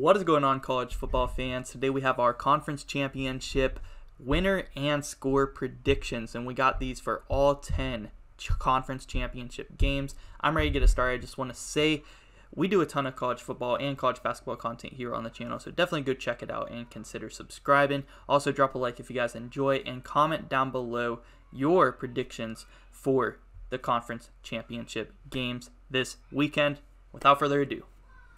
What is going on, college football fans? Today we have our conference championship winner and score predictions, and we got these for all 10 conference championship games. I'm ready to get it started. I just want to say we do a ton of college football and college basketball content here on the channel, so definitely go check it out and consider subscribing. Also, drop a like if you guys enjoy, and comment down below your predictions for the conference championship games this weekend. Without further ado,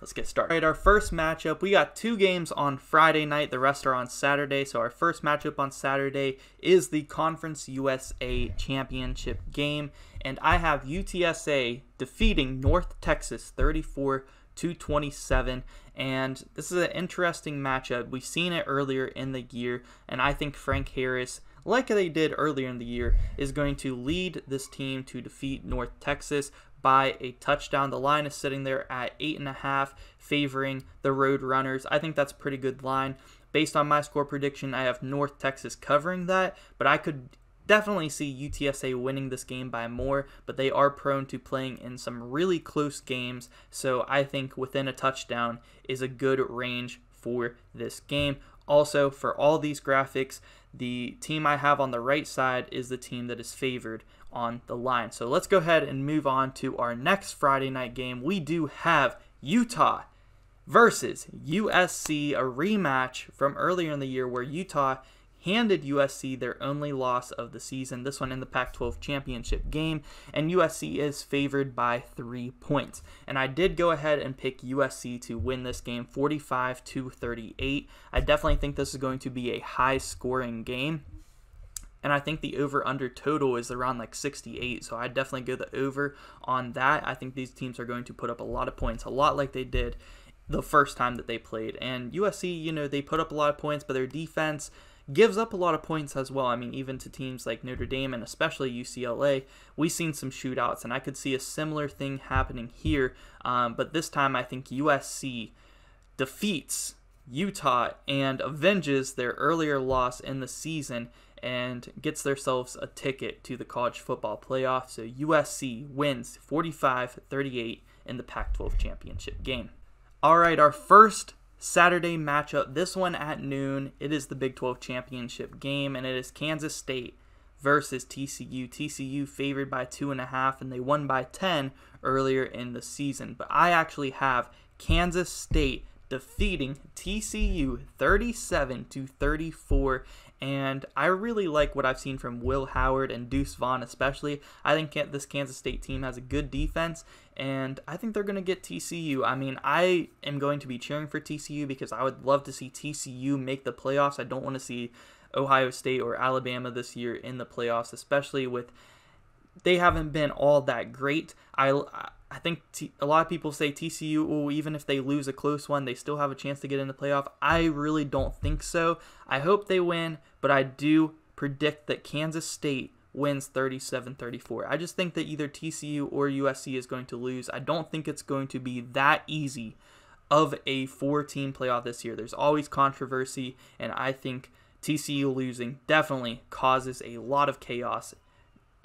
let's get started. All right, our first matchup, we got two games on Friday night. The rest are on Saturday. So our first matchup on Saturday is the Conference USA Championship game. And I have UTSA defeating North Texas 34-27. And this is an interesting matchup. We've seen it earlier in the year. And I think Frank Harris, like they did earlier in the year, is going to lead this team to defeat North Texas by a touchdown. The line is sitting there at 8.5, favoring the Road Runners. I think that's a pretty good line. Based on my score prediction, I have North Texas covering that, but I could definitely see UTSA winning this game by more, but they are prone to playing in some really close games, so I think within a touchdown is a good range for this game. Also, for all these graphics, the team I have on the right side is the team that is favored on the line. So let's go ahead and move on to our next Friday night game. We do have Utah versus USC, a rematch from earlier in the year where Utah handed USC their only loss of the season, this one in the Pac-12 championship game, and USC is favored by 3 points. And I did go ahead and pick USC to win this game 45-38. I definitely think this is going to be a high scoring game, and I think the over-under total is around like 68, so I'd definitely go the over on that. I think these teams are going to put up a lot of points, a lot like they did the first time that they played. And USC, they put up a lot of points, but their defense gives up a lot of points as well. I mean, even to teams like Notre Dame and especially UCLA, we've seen some shootouts, and I could see a similar thing happening here. But this time, I think USC defeats Utah and avenges their earlier loss in the season and gets themselves a ticket to the college football playoff. So USC wins 45-38 in the Pac-12 championship game. All right, our first Saturday matchup, this one at noon. It is the Big 12 championship game, and it is Kansas State versus TCU. TCU favored by 2.5, and they won by 10 earlier in the season. But I actually have Kansas State defeating TCU 37-34, and I really like what I've seen from Will Howard and Deuce Vaughn especially. I think this Kansas State team has a good defense, and I think they're going to get TCU. I mean, I am going to be cheering for TCU because I would love to see TCU make the playoffs. I don't want to see Ohio State or Alabama this year in the playoffs, especially with they haven't been all that great. I think a lot of people say TCU, even if they lose a close one, they still have a chance to get in the playoff. I really don't think so. I hope they win, but I do predict that Kansas State wins 37-34. I just think that either TCU or USC is going to lose. I don't think it's going to be that easy of a 4-team playoff this year. There's always controversy, and I think TCU losing definitely causes a lot of chaos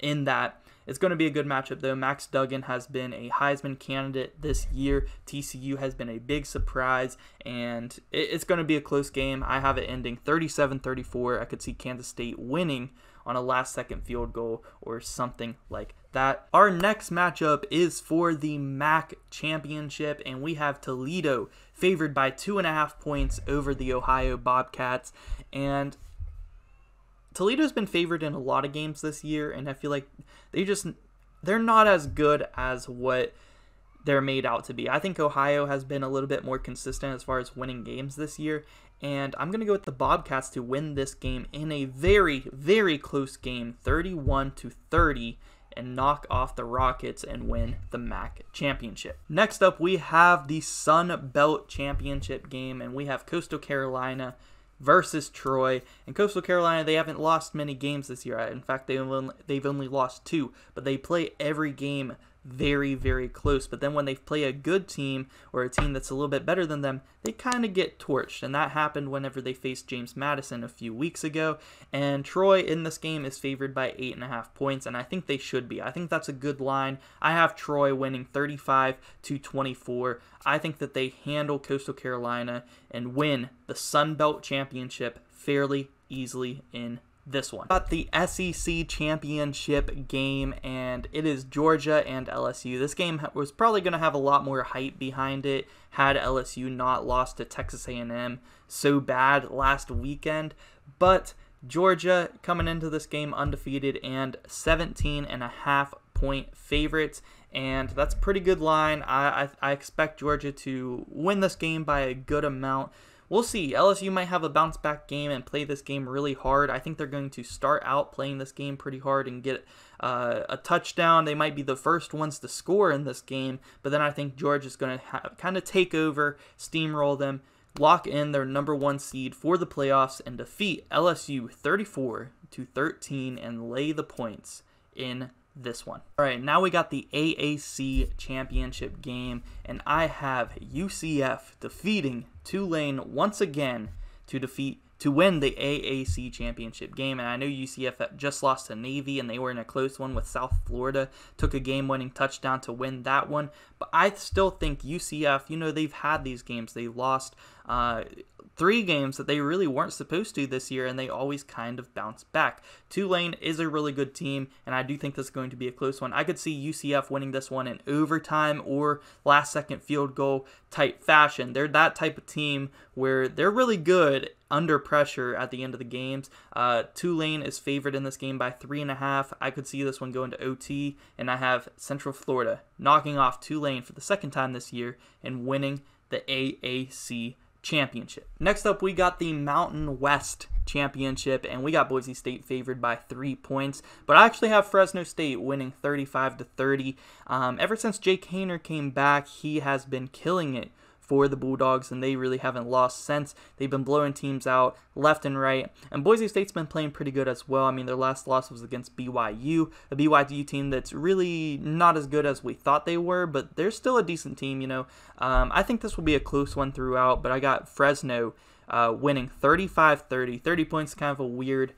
in that. It's going to be a good matchup, though. Max Duggan has been a Heisman candidate this year. TCU has been a big surprise, and it's going to be a close game. I have it ending 37-34. I could see Kansas State winning on a last-second field goal or something like that. Our next matchup is for the MAC championship, and we have Toledo favored by 2.5 points over the Ohio Bobcats. And Toledo's been favored in a lot of games this year, and I feel like they're not as good as what they're made out to be. I think Ohio has been a little bit more consistent as far as winning games this year, and I'm going to go with the Bobcats to win this game in a very, very close game, 31-30, and knock off the Rockets and win the MAC championship. Next up, we have the Sun Belt championship game, and we have Coastal Carolina versus Troy. And Coastal Carolina, they haven't lost many games this year. In fact, they've only lost 2, but they play every game very, very close. But then when they play a good team or a team that's a little bit better than them, they kind of get torched. And that happened whenever they faced James Madison a few weeks ago. And Troy in this game is favored by 8.5 points, and I think they should be. I think that's a good line. I have Troy winning 35-24. I think that they handle Coastal Carolina and win the Sun Belt Championship fairly easily in this one. Got the SEC championship game, and it is Georgia and LSU. This game was probably going to have a lot more hype behind it had LSU not lost to Texas A&M so bad last weekend. But Georgia coming into this game undefeated and 17.5 point favorites, and that's a pretty good line. I expect Georgia to win this game by a good amount. We'll see. LSU might have a bounce back game and play this game really hard. I think they're going to start out playing this game pretty hard and get a touchdown. They might be the first ones to score in this game, but then I think Georgia's going to kind of take over, steamroll them, lock in their #1 seed for the playoffs, and defeat LSU 34-13 and lay the points in this one. All right, now we got the AAC championship game, and I have UCF defeating Tulane once again to win the AAC championship game. And I know UCF just lost to Navy, and they were in a close one with South Florida, took a game-winning touchdown to win that one. But I still think UCF, they've had these games. They lost 3 games that they really weren't supposed to this year, and they always kind of bounce back. Tulane is a really good team, and I do think this is going to be a close one. I could see UCF winning this one in overtime or last-second field goal type fashion. They're that type of team where they're really good under pressure at the end of the games. Tulane is favored in this game by 3.5. I could see this one going to OT, and I have Central Florida knocking off Tulane for the second time this year and winning the AAC championship. Next up, we got the Mountain West championship, and we got Boise State favored by 3 points, but I actually have Fresno State winning 35-30. Ever since Jake Haener came back, he has been killing it for the Bulldogs, and they really haven't lost since. They've been blowing teams out left and right, and Boise State's been playing pretty good as well. I mean, their last loss was against BYU, a BYU team that's really not as good as we thought they were, but they're still a decent team, I think this will be a close one throughout, but I got Fresno winning 35-30. 30 points, kind of a weird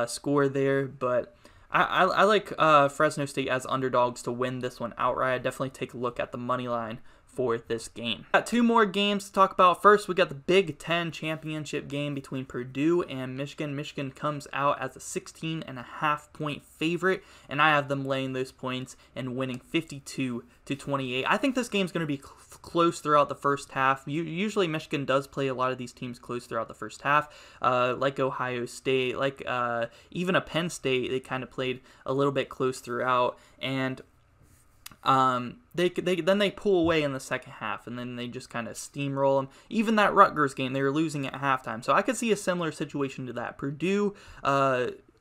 score there, but I like Fresno State as underdogs to win this one outright. I'd definitely take a look at the money line for this game. Got 2 more games to talk about. First, we got the Big Ten championship game between Purdue and Michigan. Michigan comes out as a 16.5 point favorite, and I have them laying those points and winning 52-28. I think this game's going to be close throughout the first half. Usually Michigan does play a lot of these teams close throughout the first half, like Ohio State, like even a Penn State. They kind of played a little bit close throughout, and they pull away in the second half, and then they just kind of steamroll them. Even that Rutgers game, they were losing at halftime. So I could see a similar situation to that. Purdue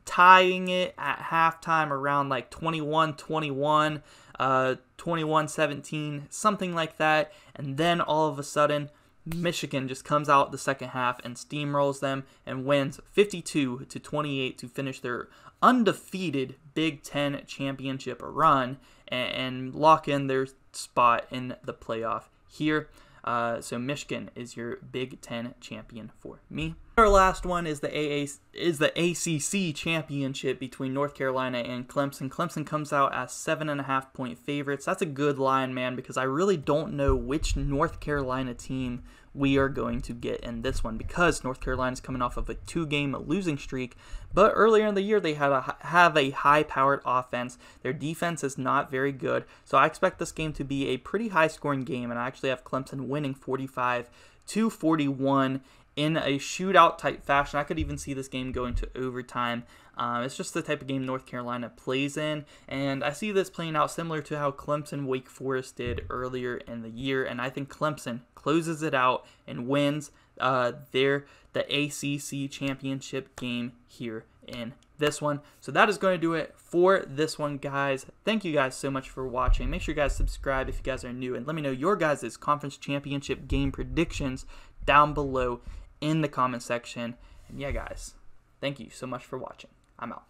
tying it at halftime around like 21-21, 21-17, something like that. And then all of a sudden, Michigan just comes out the second half and steamrolls them and wins 52-28 to finish their undefeated Big Ten championship run and lock in their spot in the playoff here. So Michigan is your Big Ten champion for me. Our last one is the ACC championship between North Carolina and Clemson. Clemson comes out as 7.5 point favorites. That's a good line, man, because I really don't know which North Carolina team we are going to get in this one, because North Carolina is coming off of a 2-game losing streak, but earlier in the year they have a high-powered offense. Their defense is not very good, so I expect this game to be a pretty high-scoring game, and I actually have Clemson winning 45-41 in a shootout type fashion. I could even see this game going to overtime. It's just the type of game North Carolina plays in, and I see this playing out similar to how Clemson Wake Forest did earlier in the year, and I think Clemson closes it out and wins the ACC championship game here in this one. So that is going to do it for this one, guys. Thank you guys so much for watching. Make sure you guys subscribe if you guys are new, and let me know your guys' conference championship game predictions down below in the comment section. And yeah, guys, thank you so much for watching. I'm out.